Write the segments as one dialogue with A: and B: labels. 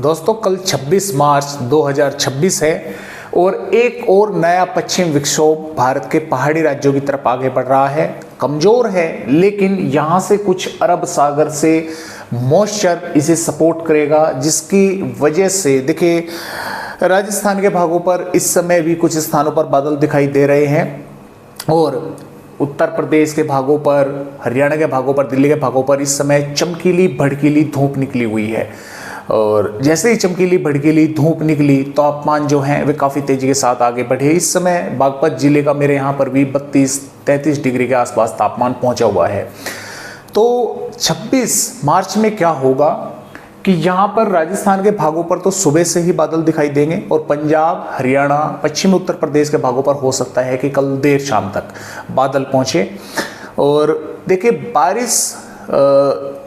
A: दोस्तों कल 26 मार्च 2026 है और एक और नया पश्चिम विक्षोभ भारत के पहाड़ी राज्यों की तरफ आगे बढ़ रहा है। कमजोर है लेकिन यहाँ से कुछ अरब सागर से मॉइस्चर इसे सपोर्ट करेगा, जिसकी वजह से देखिए राजस्थान के भागों पर इस समय भी कुछ स्थानों पर बादल दिखाई दे रहे हैं और उत्तर प्रदेश के भागों पर, हरियाणा के भागों पर, दिल्ली के भागों पर इस समय चमकीली भड़कीली धूप निकली हुई है। और जैसे ही चमकीली भड़कीली धूप निकली तापमान जो है वे काफ़ी तेज़ी के साथ आगे बढ़े। इस समय बागपत जिले का मेरे यहाँ पर भी 32-33 डिग्री के आसपास तापमान पहुँचा हुआ है। तो 26 मार्च में क्या होगा कि यहाँ पर राजस्थान के भागों पर तो सुबह से ही बादल दिखाई देंगे और पंजाब, हरियाणा, पश्चिमी उत्तर प्रदेश के भागों पर हो सकता है कि कल देर शाम तक बादल पहुँचे। और देखिए बारिश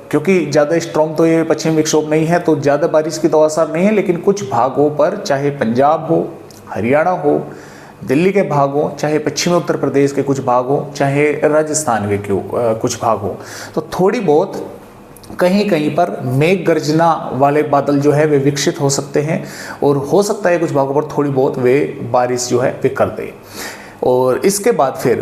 A: क्योंकि ज़्यादा स्ट्रॉन्ग तो ये पश्चिमी विक्षोभ नहीं है तो ज़्यादा बारिश की तो असर नहीं है, लेकिन कुछ भागों पर, चाहे पंजाब हो, हरियाणा हो, दिल्ली के भाग हो, चाहे पश्चिमी उत्तर प्रदेश के कुछ भाग हो, चाहे राजस्थान के कुछ भाग हो, तो थोड़ी बहुत कहीं कहीं पर मेघ गर्जना वाले बादल जो है वे विकसित हो सकते हैं और हो सकता है कुछ भागों पर थोड़ी बहुत वे बारिश जो है वे कर दे। और इसके बाद फिर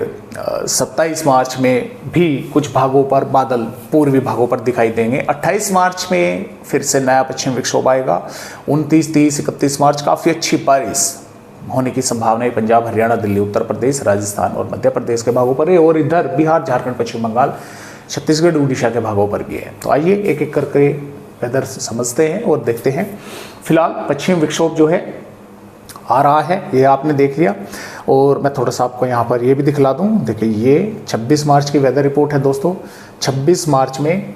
A: 27 मार्च में भी कुछ भागों पर बादल पूर्वी भागों पर दिखाई देंगे। 28 मार्च में फिर से नया पश्चिम विक्षोभ आएगा। 29, 30, 31 मार्च काफ़ी अच्छी बारिश होने की संभावना है पंजाब, हरियाणा, दिल्ली, उत्तर प्रदेश, राजस्थान और मध्य प्रदेश के भागों पर है और इधर बिहार, झारखंड, पश्चिम बंगाल, छत्तीसगढ़, उड़ीसा के भागों पर भी है। तो आइए एक एक करके वेदर समझते हैं और देखते हैं। फिलहाल पश्चिम विक्षोभ जो है आ रहा है, ये आपने देख लिया और मैं थोड़ा सा आपको यहाँ पर ये भी दिखला दूँ। देखिए ये 26 मार्च की वेदर रिपोर्ट है दोस्तों। 26 मार्च में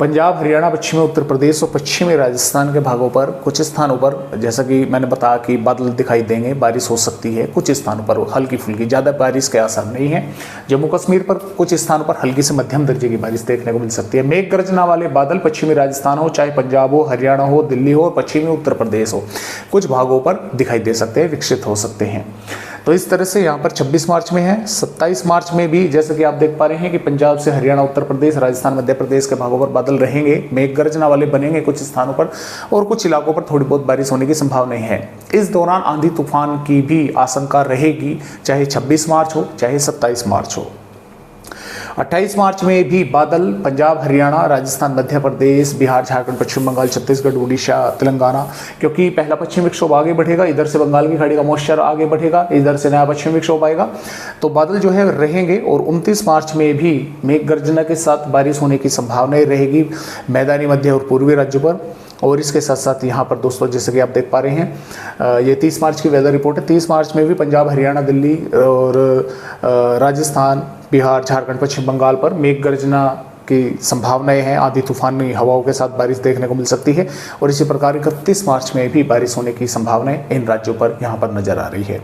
A: पंजाब, हरियाणा, पश्चिमी उत्तर प्रदेश और पश्चिमी राजस्थान के भागों पर कुछ स्थानों पर, जैसा कि मैंने बताया कि बादल दिखाई देंगे, बारिश हो सकती है। कुछ स्थानों पर हल्की फुल्की, ज़्यादा बारिश के आसार नहीं है। जम्मू कश्मीर पर कुछ स्थानों पर हल्की से मध्यम दर्जे की बारिश देखने को मिल सकती है। मेघ गर्जना वाले बादल पश्चिमी राजस्थान हो, चाहे पंजाब हो, हरियाणा हो, दिल्ली हो और पश्चिमी उत्तर प्रदेश हो, कुछ भागों पर दिखाई दे सकते हैं, विकसित हो सकते हैं। तो इस तरह से यहाँ पर 26 मार्च में है। 27 मार्च में भी जैसे कि आप देख पा रहे हैं कि पंजाब से हरियाणा, उत्तर प्रदेश, राजस्थान, मध्य प्रदेश के भागों पर बादल रहेंगे, मेघ गर्जना वाले बनेंगे कुछ स्थानों पर और कुछ इलाकों पर थोड़ी बहुत बारिश होने की संभावना है। इस दौरान आंधी तूफान की भी आशंका रहेगी, चाहे 26 मार्च हो चाहे 27 मार्च हो। 28 मार्च में भी बादल पंजाब, हरियाणा, राजस्थान, मध्य प्रदेश, बिहार, झारखंड, पश्चिम बंगाल, छत्तीसगढ़, उड़ीसा, तेलंगाना, क्योंकि पहला पश्चिम विक्षोभ आगे बढ़ेगा, इधर से बंगाल की खाड़ी का मॉइस्चर आगे बढ़ेगा, इधर से नया पश्चिम विक्षोभ आएगा, तो बादल जो है रहेंगे। और 29 मार्च में भी मेघ गर्जना के साथ बारिश होने की संभावनाएं रहेगी मैदानी, मध्य और पूर्वी राज्यों पर। और इसके साथ साथ यहाँ पर दोस्तों जैसे कि आप देख पा रहे हैं ये 30 मार्च की वेदर रिपोर्ट है। 30 मार्च में भी पंजाब, हरियाणा, दिल्ली और राजस्थान, बिहार, झारखंड, पश्चिम बंगाल पर मेघ गर्जना की संभावनाएं हैं। आंधी तूफानी हवाओं के साथ बारिश देखने को मिल सकती है और इसी प्रकार 31 मार्च में भी बारिश होने की संभावनाएं इन राज्यों पर यहाँ पर नजर आ रही है।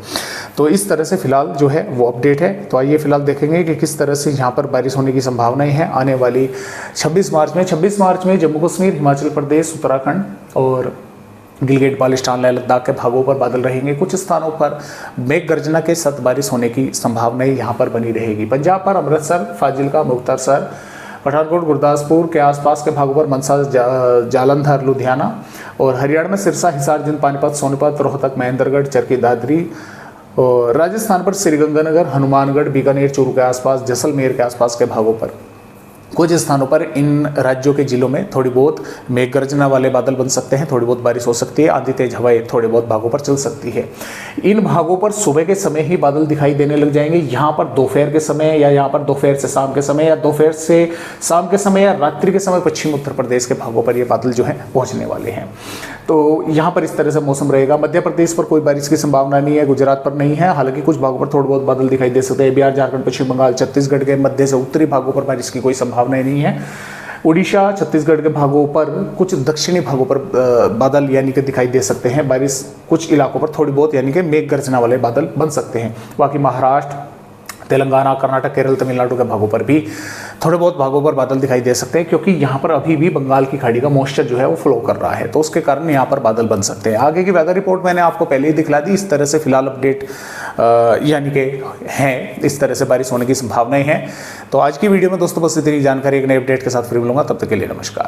A: तो इस तरह से फिलहाल जो है वो अपडेट है। तो आइए फिलहाल देखेंगे कि किस तरह से यहाँ पर बारिश होने की संभावनाएं हैं आने वाली 26 मार्च में। 26 मार्च में जम्मू कश्मीर, हिमाचल प्रदेश, उत्तराखंड और गिलगित बाल्टिस्तान, लेह लद्दाख के भागों पर बादल रहेंगे। कुछ स्थानों पर मेघ गर्जना के साथ बारिश होने की संभावनाएं यहाँ पर बनी रहेगी। पंजाब पर अमृतसर, फाजिलका, मुक्तसर, पठानकोट, गुरदासपुर के आसपास के भागों पर मनसा, जालंधर, लुधियाना और हरियाणा में सिरसा, हिसार, जिंद, पानीपत, सोनीपत, रोहतक, महेंद्रगढ़, चरखी दादरी और राजस्थान पर श्रीगंगानगर, हनुमानगढ़, बीकानेर, चूरू के आसपास, जैसलमेर के आसपास के भागों पर कुछ स्थानों पर इन राज्यों के जिलों में थोड़ी बहुत मेघ गर्जना वाले बादल बन सकते हैं, थोड़ी बहुत बारिश हो सकती है, आंधी तेज हवाएं थोड़े बहुत भागों पर चल सकती है। इन भागों पर सुबह के समय ही बादल दिखाई देने लग जाएंगे। यहाँ पर दोपहर के समय या यहाँ पर दोपहर से शाम के समय या दोपहर से शाम के समय या रात्रि के समय पश्चिम उत्तर प्रदेश के भागों पर ये बादल जो है पहुँचने वाले हैं। तो यहाँ पर इस तरह से मौसम रहेगा। मध्य प्रदेश पर कोई बारिश की संभावना नहीं है, गुजरात पर नहीं है, हालांकि कुछ भागों पर थोड़े बहुत बादल दिखाई दे सकते हैं। बिहार, झारखंड, पश्चिम बंगाल, छत्तीसगढ़ के मध्य से उत्तरी भागों पर बारिश की कोई संभावना नहीं है। उड़ीसा, छत्तीसगढ़ के भागों पर, कुछ दक्षिणी भागों पर बादल यानी कि दिखाई दे सकते हैं। बारिश कुछ इलाकों पर थोड़ी बहुत यानी कि मेघ गर्जना वाले बादल बन सकते हैं। बाकी महाराष्ट्र, तेलंगाना, कर्नाटक, केरल, तमिलनाडु के भागों पर भी थोड़े बहुत भागों पर बादल दिखाई दे सकते हैं, क्योंकि यहाँ पर अभी भी बंगाल की खाड़ी का मॉइस्चर जो है वो फ्लो कर रहा है, तो उसके कारण यहाँ पर बादल बन सकते हैं। आगे की वेदर रिपोर्ट मैंने आपको पहले ही दिखला दी। इस तरह से फिलहाल अपडेट यानी कि हैं, इस तरह से बारिश होने की संभावनाएं हैं। तो आज की वीडियो में दोस्तों बस इतनी जानकारी, एक नए अपडेट के साथ फिर मिलूंगा, तब तक के लिए नमस्कार।